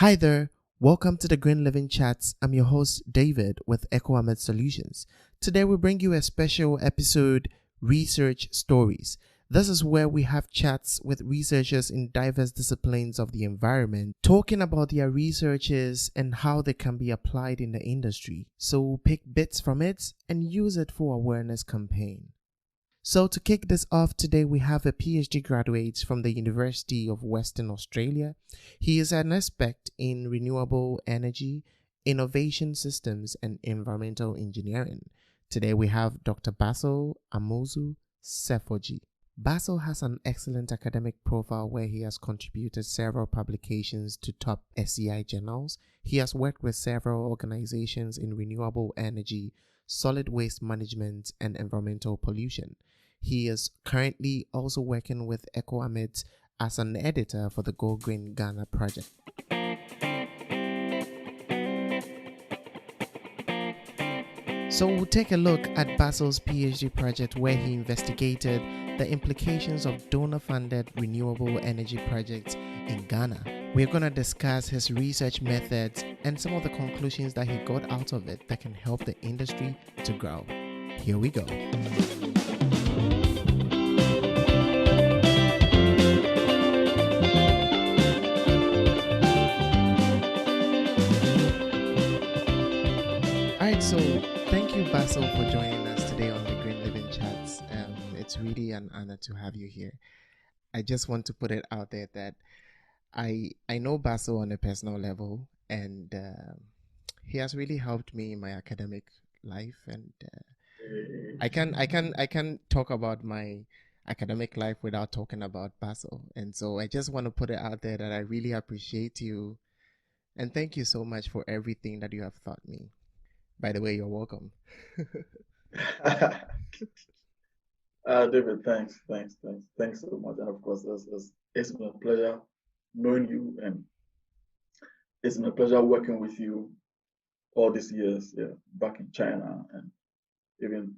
Hi there, welcome to the Green Living Chats. I'm your host David with EcoAmed Solutions. Today we bring you a special episode, Research Stories. This is where we have chats with researchers in diverse disciplines of the environment, talking about their researches and how they can be applied in the industry. So pick bits from it and use it for awareness campaign. So to kick this off today, we have a PhD graduate from the University of Western Australia. He is an expert in renewable energy, innovation systems, and environmental engineering. Today we have Dr. Basil Amuzu-Sefordzi. Basil has an excellent academic profile where he has contributed several publications to top SCI journals. He has worked with several organizations in renewable energy, solid waste management, and environmental pollution. He is currently also working with EcoAmed as an editor for the Go Green Ghana project. So we'll take a look at Basil's PhD project where he investigated the implications of donor-funded renewable energy projects in Ghana. We're going to discuss his research methods and some of the conclusions that he got out of it that can help the industry to grow. Here we go. Alright, so thank you, Basil, for joining us today on the Green Living Chats. It's really an honor to have you here. I just want to put it out there that I know Basil on a personal level, and he has really helped me in my academic life, and I can talk about my academic life without talking about Basil. And so I just want to put it out there that I really appreciate you, and thank you so much for everything that you have taught me. By the way, you're welcome. David, thanks so much. And of course, it's been a pleasure knowing you, and it's been a pleasure working with you all these years, back in China, and even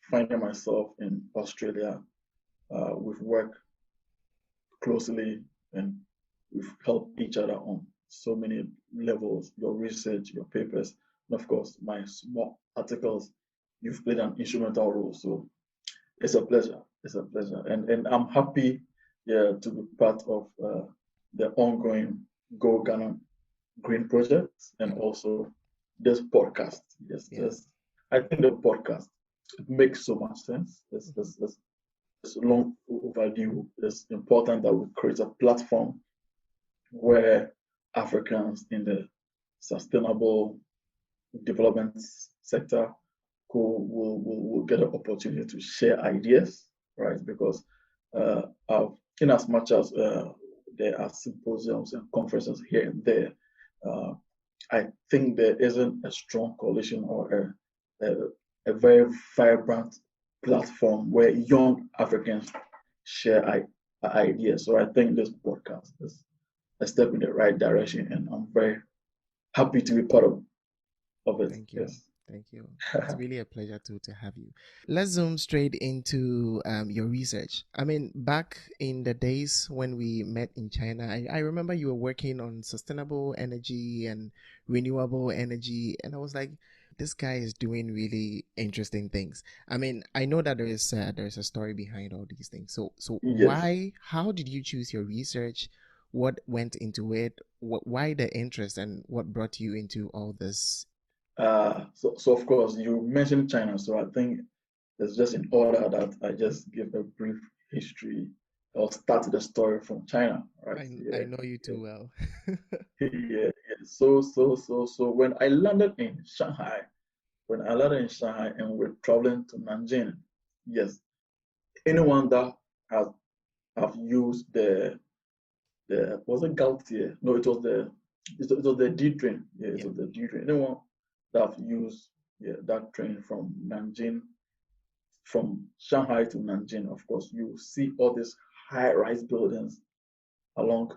finding myself in Australia. We've worked closely, and we've helped each other on so many levels, your research, your papers, and of course, my small articles. You've played an instrumental role. So it's a pleasure. And I'm happy, to be part of the ongoing Go Ghana Green project and also this podcast. Yes. I think the podcast makes so much sense. It's long overdue. It's important that we create a platform where Africans in the sustainable development sector will get an opportunity to share ideas, right? Because in as much as there are symposiums and conferences here and there, I think there isn't a strong coalition or a very vibrant platform where young Africans share ideas. So I think this podcast is a step in the right direction, and I'm very happy to be part of it. Thank you. Yes. Thank you. It's really a pleasure to have you. Let's zoom straight into your research. I mean, back in the days when we met in China, I remember you were working on sustainable energy and renewable energy. And I was like, this guy is doing really interesting things. I mean, I know that there's a story behind all these things. So yes. How did you choose your research? What went into it? Why the interest, and what brought you into all this? So of course you mentioned China, so I think it's just in order that I just give a brief history or start the story from China, right? I know you too well. Yeah. So when I landed in Shanghai, and we're traveling to Nanjing, yes, anyone that have used the was it Gautier? No, it was the D train. Yeah, it was the D train. Anyone that have used that train from Nanjing, from Shanghai to Nanjing, of course, you see all these high-rise buildings along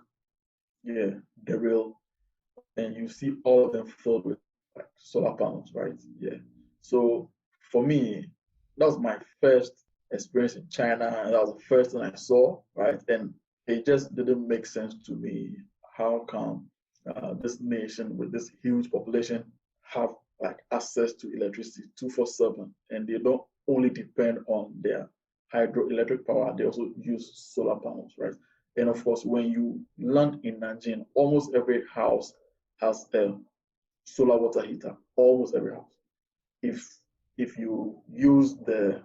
the rail, and you see all of them filled with solar panels, right? Yeah. So for me, that was my first experience in China, and that was the first thing I saw, right? And it just didn't make sense to me. How come this nation with this huge population have like access to electricity 24/7, and they don't only depend on their hydroelectric power, they also use solar panels, right? And of course, when you land in Nanjing, almost every house has a solar water heater, almost every house. If you use the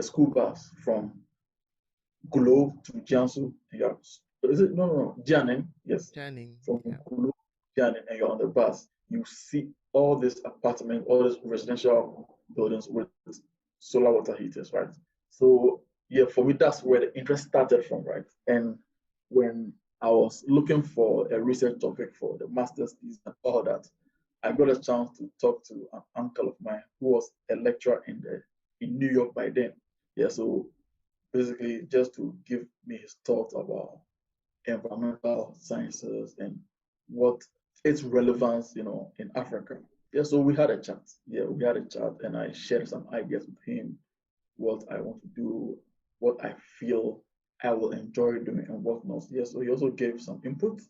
school bus from Gulo to Jiangsu, yeah. Is it no Jianing? Yes. Channing, From yeah. Gulo to Jianing and you're on the bus, you see all these apartments, all these residential buildings with solar water heaters, right? So yeah, for me that's where the interest started from, right? And when I was looking for a research topic for the master's thesis and all that, I got a chance to talk to an uncle of mine who was a lecturer in New York by then. Yeah, so basically just to give me his thoughts about environmental sciences and what its relevance, in Africa. Yeah, so we had a chat. Yeah, we had a chat, and I shared some ideas with him, what I want to do, what I feel I will enjoy doing, and whatnot. Yeah, so he also gave some input.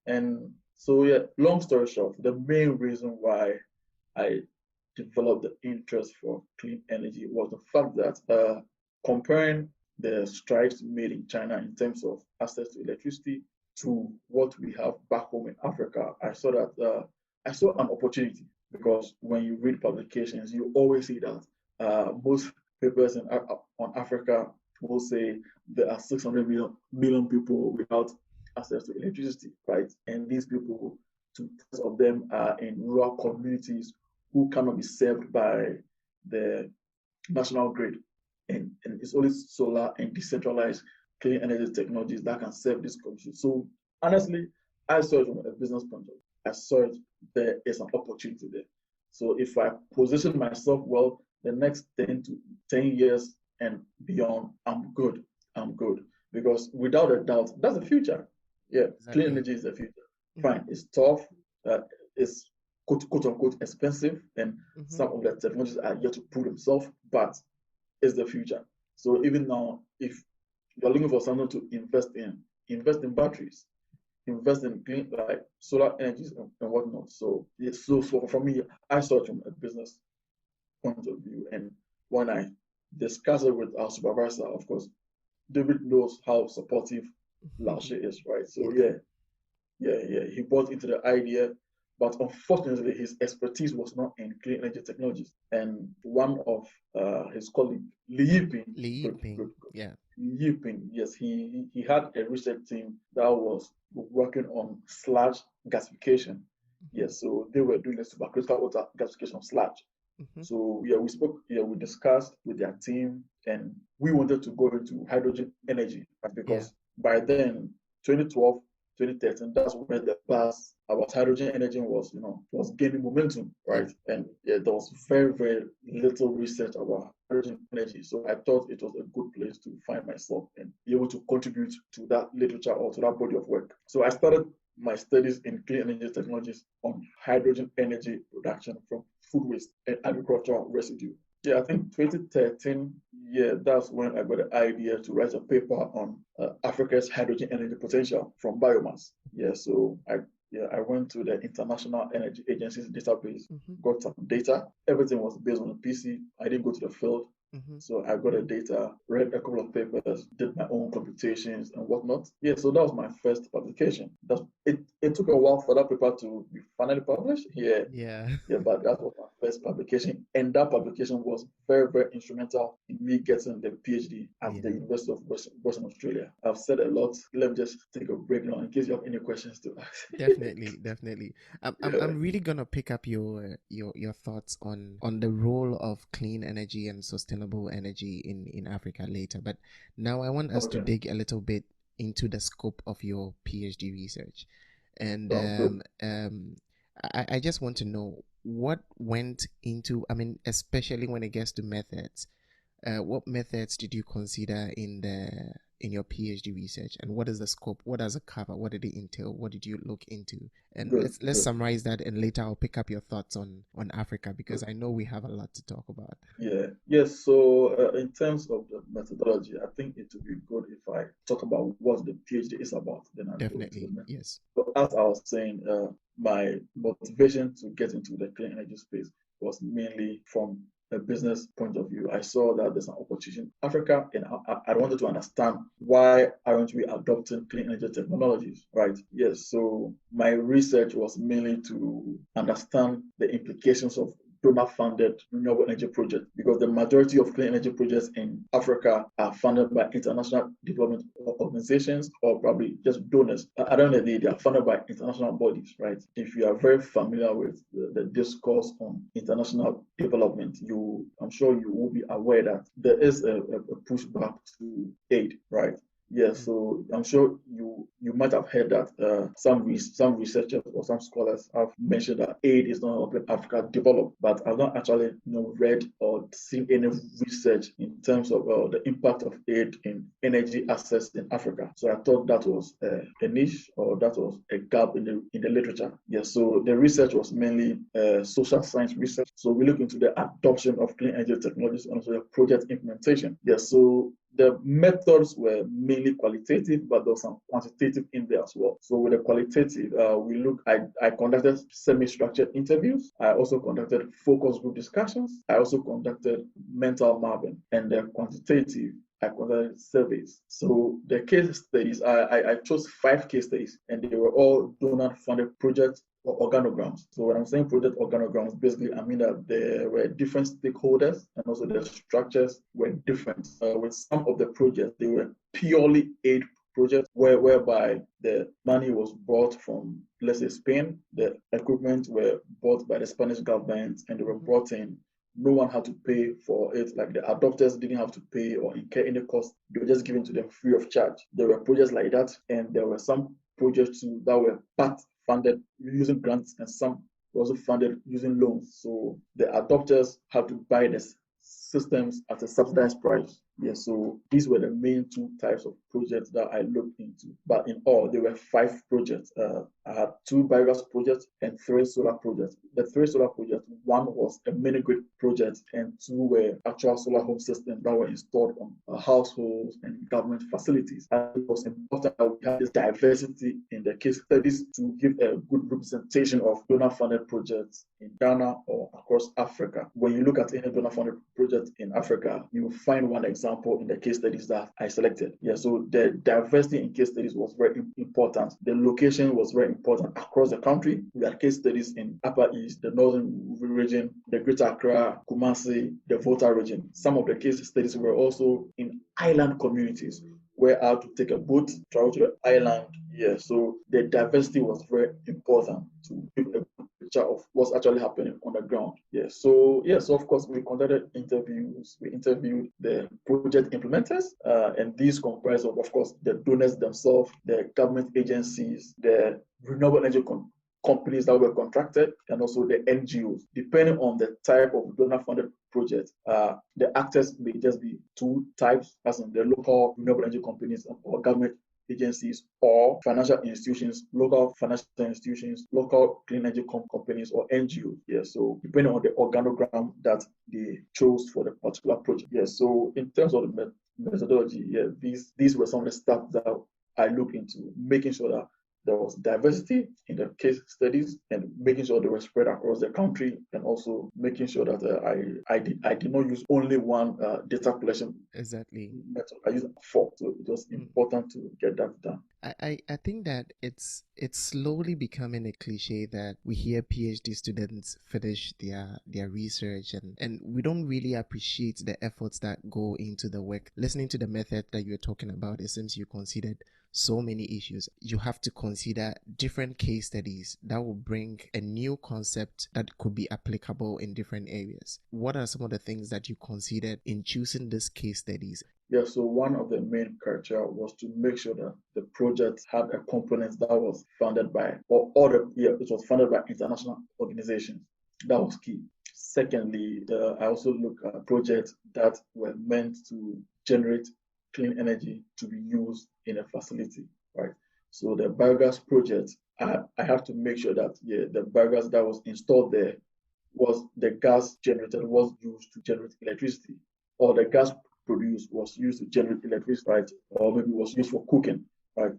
And so, yeah, long story short, the main reason why I developed the interest for clean energy was the fact that comparing the strides made in China in terms of access to electricity to what we have back home in Africa, I saw that I saw an opportunity because when you read publications, you always see that most papers on Africa will say there are 600 million people without access to electricity, right? And these people, two-thirds of them are in rural communities who cannot be served by the national grid. And it's only solar and decentralized clean energy technologies that can serve this country. So honestly, I saw it from a business point of view. I saw it there is an opportunity there. So if I position myself well, the next 10 to 10 years and beyond, I'm good. I'm good. Because without a doubt, that's the future. Yeah, clean Exactly. energy is the future. Mm-hmm. Fine, it's tough, it's quote unquote expensive, and Mm-hmm. some of the technologies are yet to prove themselves, but it's the future. So even now, if you're looking for something to invest in batteries, invest in clean like solar energies and whatnot. So so for me, I saw it from a business point of view. And when I discussed it with our supervisor, of course, David knows how supportive Lashe is, right? So Yeah. he bought into the idea, but unfortunately, his expertise was not in clean energy technologies. And one of his colleagues, Li Yiping, Li good, Yiping, good, good. yeah. Li Yiping, yes, he had a research team that was working on sludge gasification. Mm-hmm. Yes, so they were doing the supercritical water gasification of sludge. Mm-hmm. So we spoke, we discussed with their team, and we wanted to go into hydrogen energy, right? Yeah. Because by then, 2012, 2013, that's when the buzz about hydrogen energy was gaining momentum, Yeah. right? And yeah, there was very, very little research about hydrogen energy. So I thought it was a good place to find myself and be able to contribute to that literature or to that body of work. So I started my studies in clean energy technologies on hydrogen energy production from food waste and agricultural residue. Yeah, I think 2013, yeah, that's when I got the idea to write a paper on Africa's hydrogen energy potential from biomass. Yeah, so I went to the International Energy Agency's database, Mm-hmm. got some data. Everything was based on a PC. I didn't go to the field. Mm-hmm. So I got the data, read a couple of papers, did my own computations and whatnot. Yeah, so that was my first publication. It took a while for that paper to be finally published. Yeah, Yeah. yeah, but that was my first publication, and that publication was very, very instrumental in me getting the PhD at the Yeah. University of Western Australia. I've said a lot. Let me just take a break now in case you have any questions to ask. Definitely, definitely. Yeah. I'm really gonna pick up your thoughts on the role of clean energy and sustainable energy in Africa later. But now I want us to Okay. dig a little bit into the scope of your PhD research. And Sounds good. I just want to know what went into, I mean, especially when it gets to methods. What methods did you consider in your PhD research, and what is the scope? What does it cover? What did it entail? What did you look into? And Good. let's Good. summarize that, and later I'll pick up your thoughts on Africa, because I know we have a lot to talk about. Yeah. Yes. So, in terms of the methodology, I think it would be good if I talk about what the PhD is about. Then I go into the Definitely, method. yes. So, as I was saying, my motivation to get into the clean energy space was mainly from a business point of view. I saw that there's an opportunity in Africa, and I wanted to understand why aren't we adopting clean energy technologies, right? Yes. So my research was mainly to understand the implications of donor-funded renewable energy projects, because the majority of clean energy projects in Africa are funded by international development organizations or probably just donors. At the end of the day, they are funded by international bodies, right? If you are very familiar with the discourse on international development, I'm sure you will be aware that there is a pushback to aid, right? Yes, so I'm sure you might have heard that some researchers or some scholars have mentioned that aid is not helping Africa develop, but I've not actually read or seen any research in terms of the impact of aid in energy access in Africa. So I thought that was a niche, or that was a gap in the literature. Yes, so the research was mainly social science research. So we look into the adoption of clean energy technologies and also the project implementation. Yes, so the methods were mainly qualitative, but there was some quantitative in there as well. So with the qualitative, I conducted semi-structured interviews. I also conducted focus group discussions. I also conducted mental mapping. And the quantitative, I conducted surveys. So the case studies, I chose 5 case studies, and they were all donor-funded projects or organograms. So when I'm saying project organograms, basically I mean that there were different stakeholders, and also the structures were different. With some of the projects, they were purely aid projects whereby the money was brought from, let's say, Spain. The equipment were bought by the Spanish government, and they were brought in. No one had to pay for it. Like the adopters didn't have to pay or incur any cost. They were just given to them free of charge. There were projects like that, and there were some projects too that were part funded using grants, and some were also funded using loans. So the adopters had to buy the systems at a subsidized price. Yeah, so these were the main 2 types of projects that I looked into. But in all, there were 5 projects. I had 2 biogas projects and 3 solar projects. The 3 solar projects, 1 was a mini grid project, and 2 were actual solar home systems that were installed on households and government facilities. And it was important that we had this diversity in the case studies to give a good representation of donor-funded projects in Ghana or across Africa. When you look at any donor-funded project in Africa, you will find one example in the case studies that I selected. Yeah, so the diversity in case studies was very important. The location was very important across the country. We had case studies in Upper East, the Northern region, the Greater Accra, Kumasi, the Volta region. Some of the case studies were also in island communities where I had to take a boat, travel to the island. Yeah, so the diversity was very important to give a picture of what's actually happening on the ground. Yeah, so of course we conducted interviews. We interviewed the project implementers, and these comprise of course the donors themselves, the government agencies, the renewable energy companies that were contracted, and also the NGOs. Depending on the type of donor-funded project, the actors may just be 2 types, as in the local renewable energy companies or government agencies, or financial institutions, local financial institutions, local clean energy companies, or NGOs. Yeah, so depending on the organogram that they chose for the particular project. Yeah, so in terms of the methodology, yeah, these were some of the stuff that I looked into, making sure that there was diversity in the case studies, and making sure they were spread across the country, and also making sure that I did not use only one data collection method. I used 4, so it was important to get that done. I think that it's slowly becoming a cliche that we hear PhD students finish their research, and we don't really appreciate the efforts that go into the work. Listening to the method that you're talking about, it seems you considered so many issues. You have to consider different case studies that will bring a new concept that could be applicable in different areas. What are some of the things that you considered in choosing these case studies? Yeah, so one of the main criteria was to make sure that the project had a component that was funded by, it was funded by international organizations. That was key. Secondly, I also look at projects that were meant to generate clean energy to be used in a facility, right? So the biogas project, I have to make sure that the biogas that was installed there was the gas generated was used to generate electricity, or the gas produced was used to generate electricity, right? Or maybe was used for cooking, right?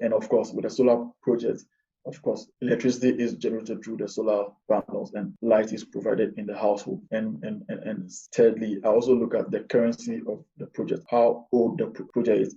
And of course, with the solar project, of course, electricity is generated through the solar panels and light is provided in the household. And thirdly, I also look at the currency of the project, how old the project is.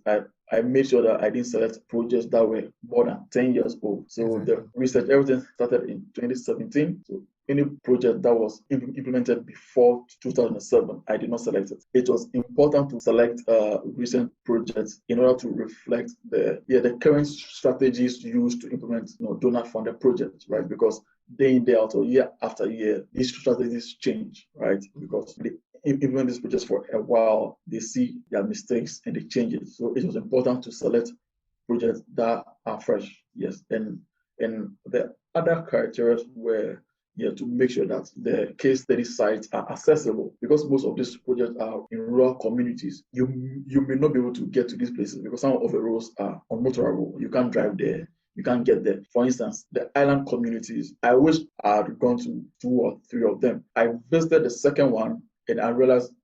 I made sure that I didn't select projects that were more than 10 years old. So Exactly. the research, everything started in 2017. So any project that was implemented before 2007, I did not select it. It was important to select recent projects in order to reflect the current strategies used to implement donor-funded projects, right? Because day in, day out, or year after year, these strategies change, right? Because they implement these projects for a while, they see their mistakes and they change it. So it was important to select projects that are fresh, yes. And the other criteria were to make sure that the case study sites are accessible, because most of these projects are in rural communities. You may not be able to get to these places because some of the roads are unmotorable. You can't drive there. You can't get there. For instance, the island communities, I wish I had gone to 2 or 3 of them. I visited the second one and I realized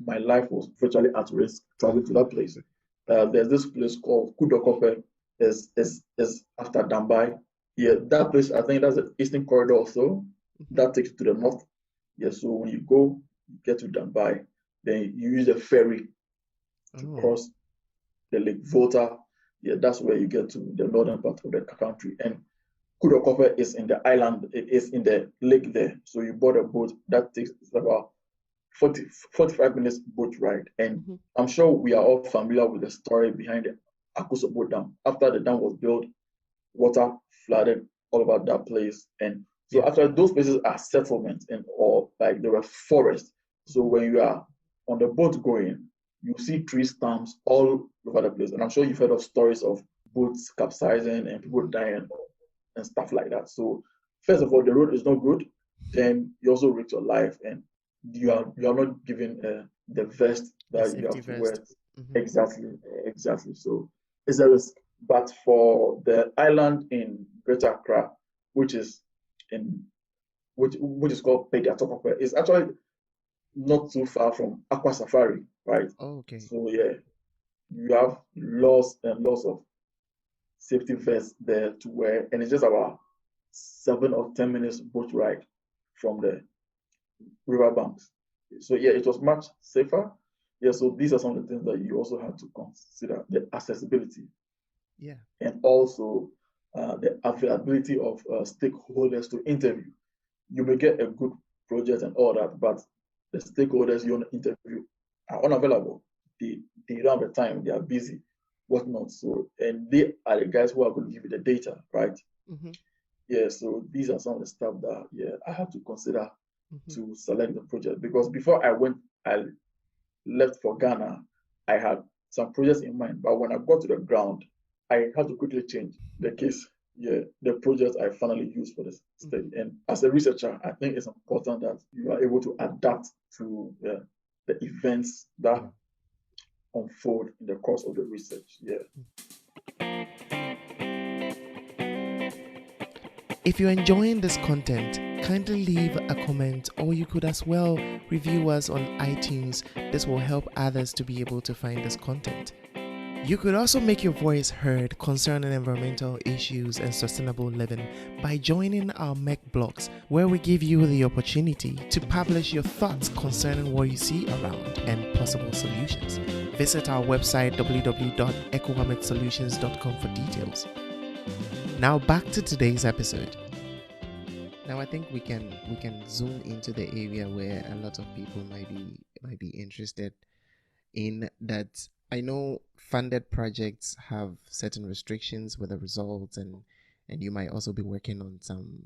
my life was virtually at risk traveling to that place. There's this place called Kudokope, is after Dambai. Yeah, that place, I think that's the eastern corridor also. That takes you to the north. Yeah, so when you go, you get to Dambai, then you use a ferry to cross the Lake Volta. Yeah, that's where you get to the northern part of the country. And Kudokope is in the island, it is in the lake there. So you board a boat, that takes about 45 minutes boat ride. And I'm sure we are all familiar with the story behind the Akusobo Dam. After the dam was built, water flooded all about that place. And so after those places are settlements and or like there were forests. So when you are on the boat going, you see tree stumps all over the place. And I'm sure you've heard of stories of boats capsizing and people dying and stuff like that. So first of all, the road is not good. Then you also risk your life, and you are not given the vest that you have to wear. Exactly. So it's a risk. But for the island in Greater Accra, which is called Pediatokope, it's actually not too far from Aqua Safari, right? Oh, okay. So yeah, you have lots and lots of safety vests there to wear, and it's just about 7 or 10 minutes boat ride from the riverbanks. So yeah, it was much safer. Yeah, so these are some of the things that you also have to consider: the accessibility, and also the availability of stakeholders to interview. You may get a good project and all that, but the stakeholders you want to interview are unavailable. They don't have the time. They are busy, whatnot. So, and they are the guys who are going to give you the data, right? Yeah. So these are some of the stuff that I have to consider to select the project, because before I left for Ghana, I had some projects in mind, but when I got to the ground, I had to quickly change the case. Yeah, the project I finally used for this study. And as a researcher, I think it's important that you are able to adapt to the events that unfold in the course of the research. Yeah. If you're enjoying this content, kindly leave a comment, or you could as well review us on iTunes. This will help others to be able to find this content. You could also make your voice heard concerning environmental issues and sustainable living by joining our MEC blogs, where we give you the opportunity to publish your thoughts concerning what you see around and possible solutions. Visit our website www.ecohammedsolutions.com for details. Now back to today's episode. Now I think we can zoom into the area where a lot of people might be interested in. That I know funded projects have certain restrictions with the results, and you might also be working on some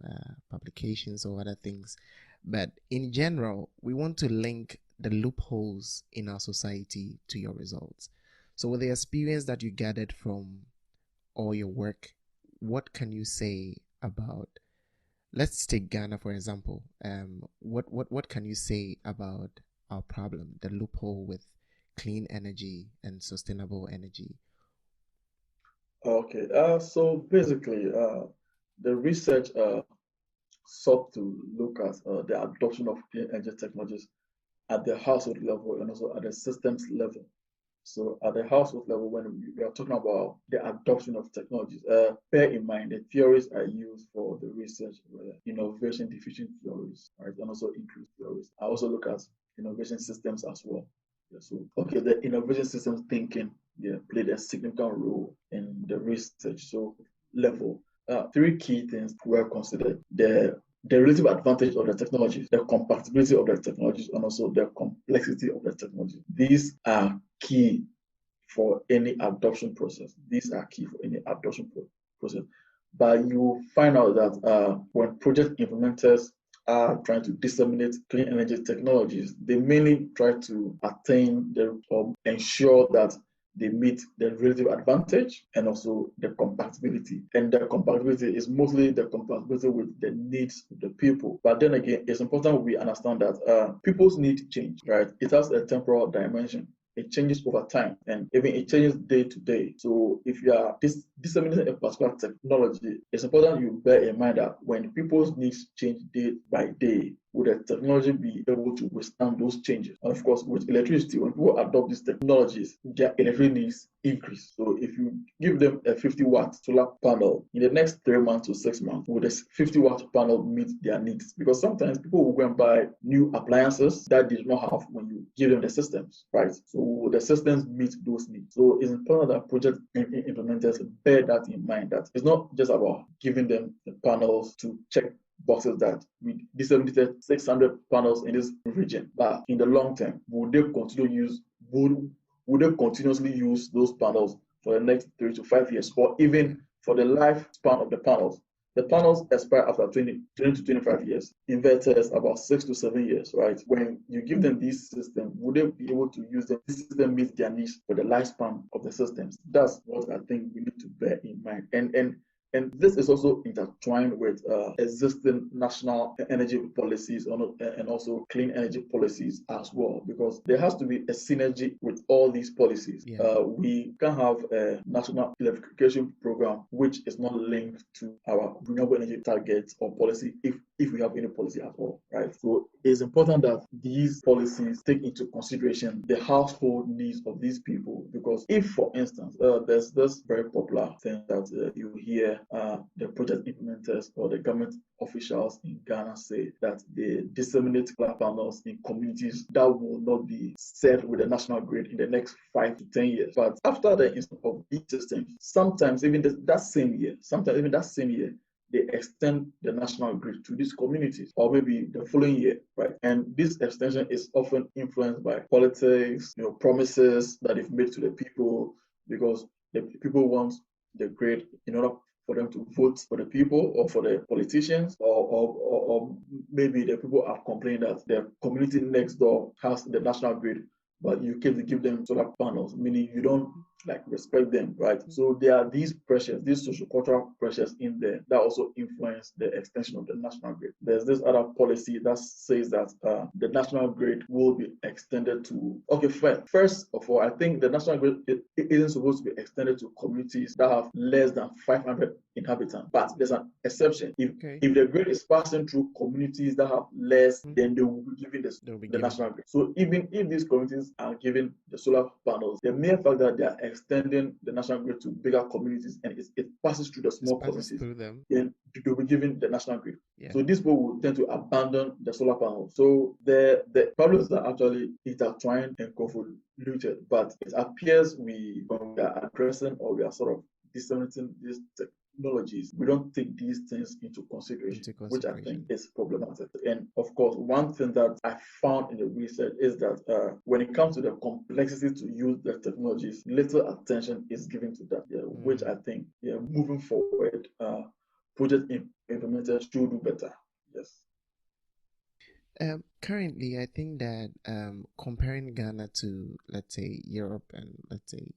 publications or other things. But in general, we want to link the loopholes in our society to your results. So with the experience that you gathered from all your work, what can you say about, let's take Ghana for example. What can you say about our problem, the loophole with clean energy and sustainable energy? Okay. So basically, the research sought to look at the adoption of clean energy technologies at the household level and also at the systems level. So at the household level, when we are talking about the adoption of technologies, bear in mind the theories I use for the research were innovation diffusion theories, right, and also increase theories. I also look at innovation systems as well. Yeah, so okay, the innovation systems thinking, yeah, played a significant role in the research. So level, three key things were considered: the relative advantage of the technologies, the compatibility of the technologies, and also the complexity of the technology. These are key for any adoption process. These are key for any adoption process. But you find out that when project implementers are trying to disseminate clean energy technologies, they mainly try to attain or ensure that they meet the relative advantage and also the compatibility. And the compatibility is mostly the compatibility with the needs of the people. But then again, it's important we understand that people's needs change, right? It has a temporal dimension. It changes over time and even it changes day to day. So if you are disseminating a particular technology, it's important you bear in mind that when people's needs change day by day, will the technology be able to withstand those changes? And of course, with electricity, when people adopt these technologies, their electric needs increase. So if you give them a 50-watt solar panel, in the next 3 months to 6 months, will this 50-watt panel meet their needs? Because sometimes people will go and buy new appliances that they do not have when you give them the systems, right? So the systems meet those needs. So it's important that project implementers bear that in mind, that it's not just about giving them the panels to check boxes that we disseminated 600 panels in this region, but in the long term, would they continuously use those panels for the next 3 to 5 years, or even for the lifespan of the panels? The panels expire after 20 to 25 years. Inverters about 6 to 7 years, right? When you give them this system, would they be able to use them? This system meets their needs for the lifespan of the systems. That's what I think we need to bear in mind. And this is also intertwined with existing national energy policies and also clean energy policies as well, because there has to be a synergy with all these policies. Yeah. We can have a national electrification program which is not linked to our renewable energy targets or policy if we have any policy at all, right? So it's important that these policies take into consideration the household needs of these people, because if, for instance, there's this very popular thing that you hear the project implementers or the government officials in Ghana say that they disseminate solar panels in communities that will not be served with the national grid in the next 5 to 10 years. But after the install of these systems, sometimes even that same year, they extend the national grid to these communities, or maybe the following year, right? And this extension is often influenced by politics, promises that they've made to the people, because the people want the grid in order for them to vote for the people or for the politicians, or maybe the people have complained that their community next door has the national grid, but you can't give them solar panels, meaning you don't respect them, right? So there are these pressures, these social cultural pressures in there that also influence the extension of the national grid. There's this other policy that says that the national grid will be extended to, okay, first of all, I think the national grid it isn't supposed to be extended to communities that have less than 500 inhabitants, but there's an exception. If the grid is passing through communities that have less, then they will be given the national grid. So even if these communities are given the solar panels, the mere fact that they are extending the national grid to bigger communities and it passes through the small communities, then they will be given the national grid. Yeah. So these people will tend to abandon the solar panels. So the problems are actually intertwined and convoluted, but it appears when we are addressing or we are sort of disseminating these technologies, we don't take these things into consideration, which I think is problematic. And of course, one thing that I found in the research is that when it comes to the complexity to use the technologies, little attention is given to that, which I think, moving forward, project implementers should do better. Yes. Currently, I think that comparing Ghana to, let's say, Europe and, let's say,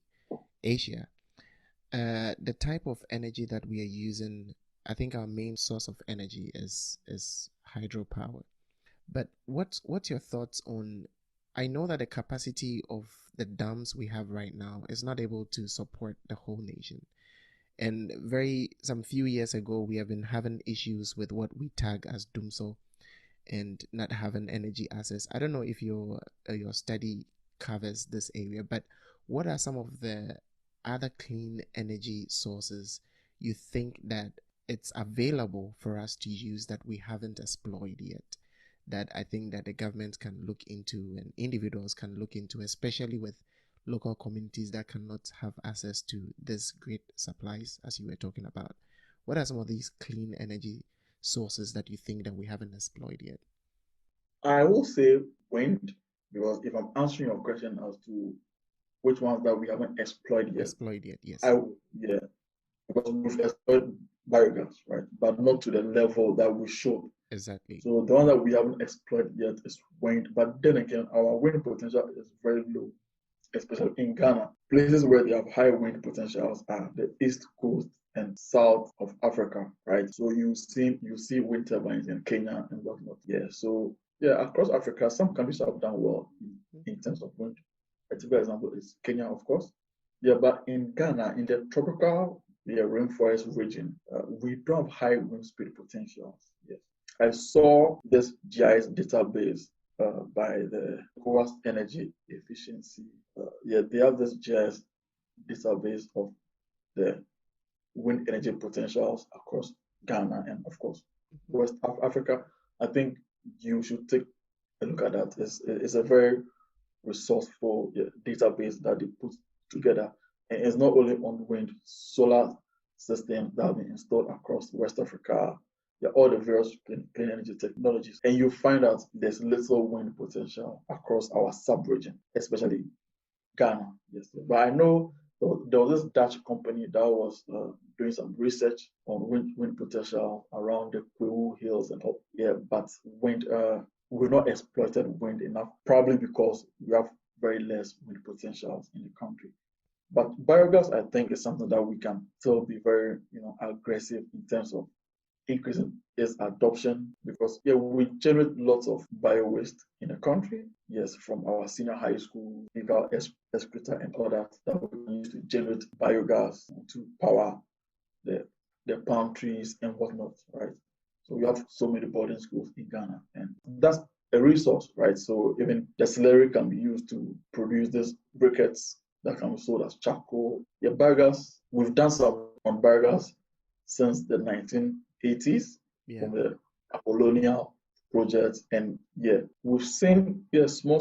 Asia, the type of energy that we are using, I think our main source of energy is hydropower. But what's your thoughts on I know that the capacity of the dams we have right now is not able to support the whole nation. And some few years ago, we have been having issues with what we tag as doomsor and not having energy access. I don't know if your study covers this area, but what are some of the other clean energy sources you think that it's available for us to use that we haven't explored yet? That I think that the government can look into and individuals can look into, especially with local communities that cannot have access to this great supplies as you were talking about. What are some of these clean energy sources that you think that we haven't explored yet? I will say wind, because if I'm answering your question as to which ones that we haven't explored yet, Explored yet, yes. yeah, because we've explored biogas, right? But not to the level that we should. Exactly. So the one that we haven't explored yet is wind. But then again, our wind potential is very low, especially in Ghana. Places where they have high wind potentials are the east coast and south of Africa, right? So you see wind turbines in Kenya and whatnot. Yeah. So yeah, across Africa, some countries have done well in terms of wind. A typical example is Kenya, of course. Yeah, but in Ghana, in the tropical rainforest region, we don't have high wind speed potentials. Yes. I saw this GIS database by the Coast Energy Efficiency. Yeah, they have this GIS database of the wind energy potentials across Ghana and, of course, West Africa. I think you should take a look at that. It's a very resourceful database that they put together. And it's not only on wind, solar systems that have been installed across West Africa, all the various clean energy technologies. And you find out there's little wind potential across our sub-region, especially Ghana. Yes, but I know there was this Dutch company that was doing some research on wind potential around the Kwewu Hills and all. Yeah, but wind, we're not exploited wind enough, probably because we have very less wind potentials in the country. But biogas, I think, is something that we can still be very, aggressive in terms of increasing its adoption, because we generate lots of bio waste in the country. Yes, from our senior high school, legal excreta and all that we can use to generate biogas to power the palm trees and whatnot, right? So we have so many boarding schools in Ghana, and that's a resource, right? So even the slurry can be used to produce these briquettes that can be sold as charcoal. Yeah, biogas, we've done some on biogas since the 1980s from the Apollonia project. And we've seen small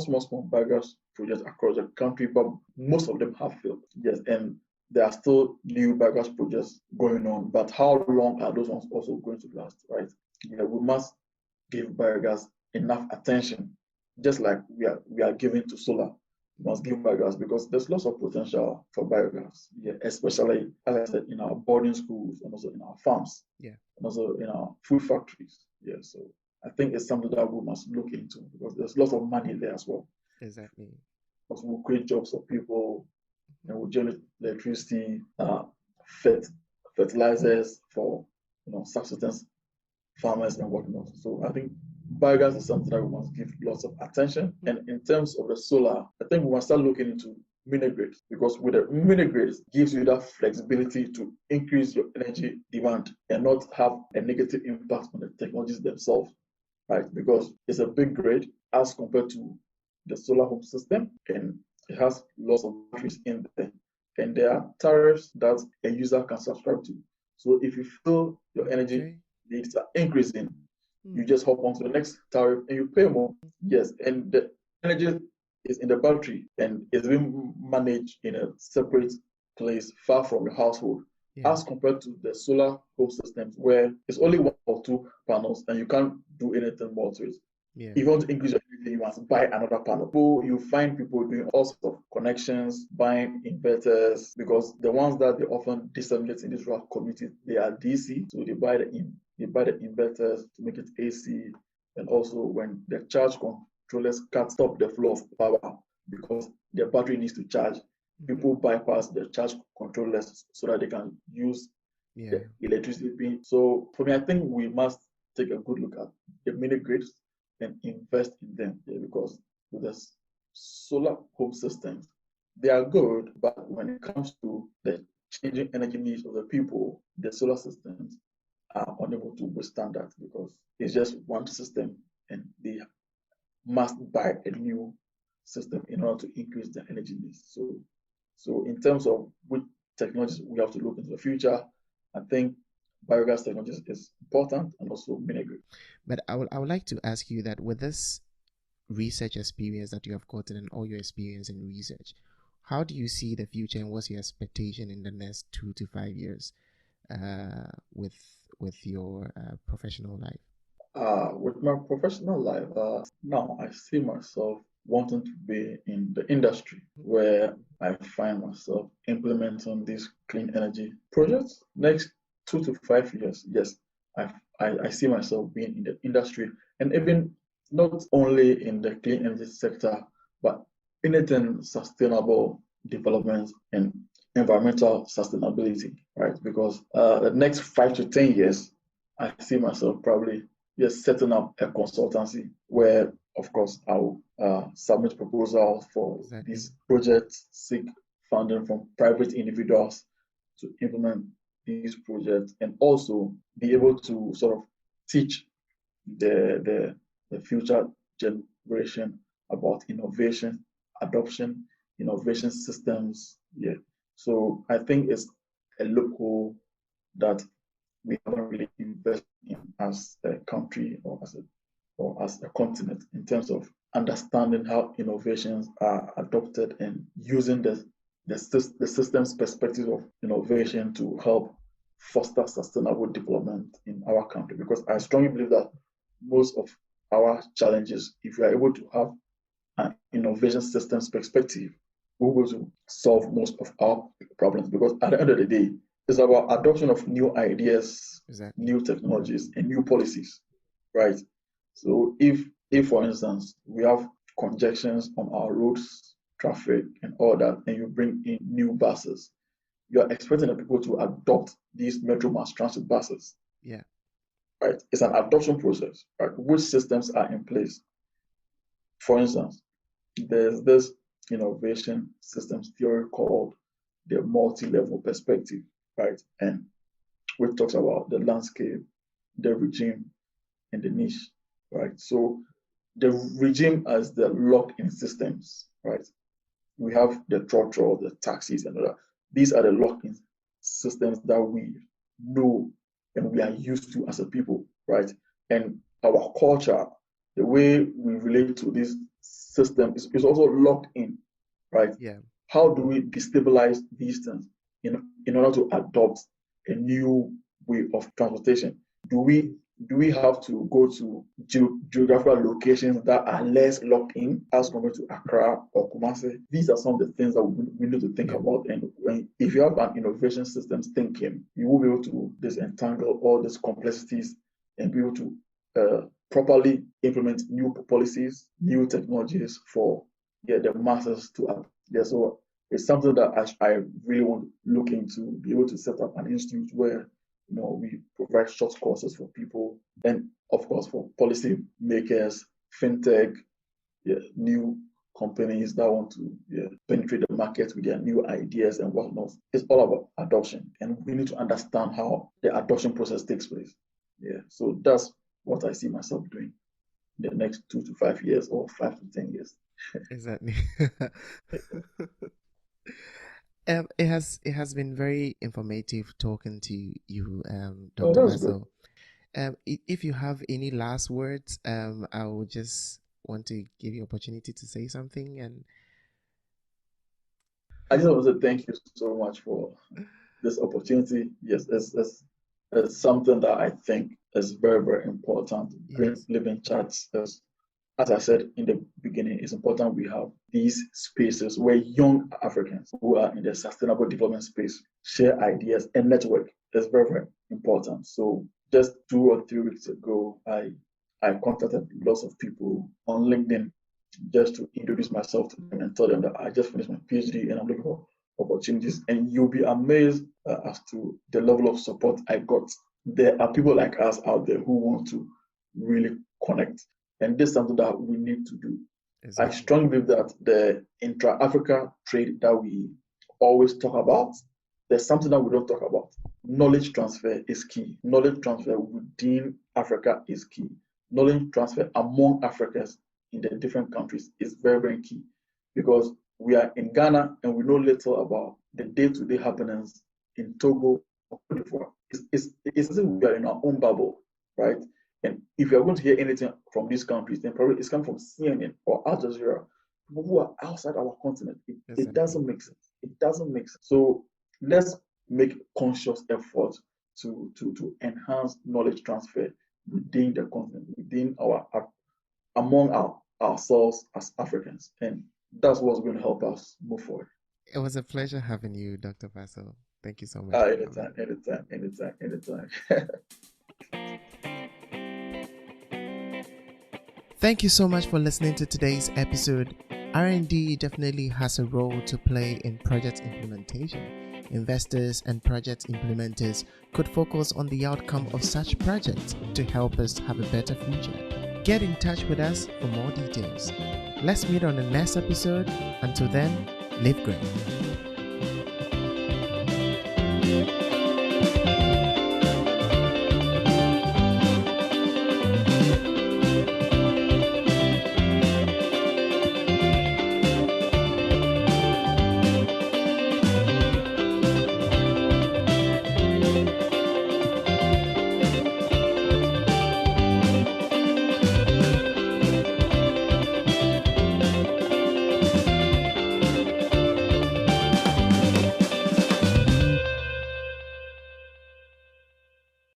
biogas projects across the country, but most of them have failed. Yes, and there are still new biogas projects going on, but how long are those ones also going to last, right? Yeah, we must give biogas enough attention, just like we are giving to solar. We must give biogas, because there's lots of potential for biogas, especially, as I said, in our boarding schools and also in our farms, and also in our food factories. So I think it's something that we must look into, because there's lots of money there as well. Exactly. Because we'll create jobs for people, and we'll generate electricity, fertilizers for subsistence farmers and whatnot. So I think biogas is something that we must give lots of attention. And in terms of the solar, I think we must start looking into mini grids, because with the mini grids gives you that flexibility to increase your energy demand and not have a negative impact on the technologies themselves, right? Because it's a big grid as compared to the solar home system, and it has lots of batteries in there. And there are tariffs that a user can subscribe to. So if you feel your energy needs are increasing, you just hop onto the next tariff and you pay more. Yes, and the energy is in the battery and is being managed in a separate place far from your household, as compared to the solar home systems where it's only one or two panels and you can't do anything more to it. If you want to increase your energy, you must buy another panel. So you find people doing all sorts of connections, buying inverters, because the ones that they often disseminate in this rural community, they are DC, so they buy the inverters to make it AC, and also when the charge controllers can't stop the flow of power because the battery needs to charge, people bypass the charge controllers so that they can use the electricity. So for me, I think we must take a good look at the mini grids and invest in them, because with this solar home systems, they are good, but when it comes to the changing energy needs of the people, the solar systems are unable to withstand that because it's just one system and they must buy a new system in order to increase their energy needs. So in terms of which technologies we have to look into the future, I think biogas technology is important and also mini grid. But I would like to ask you that with this research experience that you have gotten and all your experience in research, how do you see the future and what's your expectation in the next 2 to 5 years with your professional life? With my professional life, now I see myself wanting to be in the industry where I find myself implementing these clean energy projects. Next 2 to 5 years, yes, I see myself being in the industry and even not only in the clean energy sector, but anything sustainable development and environmental sustainability, right? Because the next 5 to 10 years, I see myself probably just setting up a consultancy where, of course, I'll submit proposals for Exactly. these projects, seek funding from private individuals to implement these projects, and also be able to sort of teach the future generation about innovation, adoption, innovation systems. Yeah. So I think it's a loophole that we haven't really invested in as a country or as a continent in terms of understanding how innovations are adopted and using the system's perspective of innovation to help foster sustainable development in our country. Because I strongly believe that most of our challenges, if we are able to have an innovation systems perspective, we're able to solve most of our problems. Because at the end of the day, it's about adoption of new ideas, Exactly. new technologies, and new policies, right? So if for instance we have congestions on our roads, traffic, and all that, and you bring in new buses, you are expecting the people to adopt these metro mass transit buses, Yeah. right? It's an adoption process, right? Which systems are in place? For instance, there's this innovation systems theory called the multi-level perspective, right? And which talks about the landscape, the regime, and the niche, right? So the regime as the lock-in systems, right? We have the trotro, the taxis, and all that. These are the lock-in systems that we know and we are used to as a people, right? And our culture, the way we relate to this system is also locked in, right? Yeah. How do we destabilize these things in order to adopt a new way of transportation? Do we have to go to geographical locations that are less locked in as compared to Accra or Kumasi? These are some of the things that we need to think Yeah. about. And if you have an innovation systems thinking, you will be able to disentangle all these complexities and be able to properly implement new policies, new technologies for the masses to have. Yeah, so it's something that I really want to look into, be able to set up an institute where we provide short courses for people, and of course for policy makers, fintech, new companies that want to penetrate the market with their new ideas and whatnot. It's all about adoption, and we need to understand how the adoption process takes place. Yeah, so that's what I see myself doing in the next 2 to 5 years or 5 to 10 years. Exactly. It has been very informative talking to you, Oh, Dr. that's good. Basil. If you have any last words, I would just want to give you opportunity to say something. And I just want to say thank you so much for this opportunity. Yes, it's something that I think is very, very important. Green yes, Living Chats, as I said in the beginning, it's important we have these spaces where young Africans who are in the sustainable development space share ideas and network. It's very, very important. So just 2 or 3 weeks ago, I contacted lots of people on LinkedIn just to introduce myself to them and tell them that I just finished my PhD and I'm looking for opportunities. And you'll be amazed as to the level of support I got. There are people like us out there who want to really connect. And this is something that we need to do. I Exactly. strongly believe that the intra-Africa trade that we always talk about, there's something that we don't talk about. Knowledge transfer is key. Knowledge transfer within Africa is key. Knowledge transfer among Africans in the different countries is very, very key because we are in Ghana and we know little about the day-to-day happenings in Togo or Cote d'Ivoire. It's as if we are in our own bubble, right? And if you're going to hear anything from these countries, then probably it's coming from CNN or Al Jazeera, people who are outside our continent. It Exactly. doesn't make sense. It doesn't make sense. So let's make conscious effort to enhance knowledge transfer within the continent, within among ourselves as Africans. And that's what's going to help us move forward. It was a pleasure having you, Dr. Basil. Thank you so much for coming. Anytime. Thank you so much for listening to today's episode. R&D definitely has a role to play in project implementation. Investors and project implementers could focus on the outcome of such projects to help us have a better future. Get in touch with us for more details. Let's meet on the next episode. Until then, live great.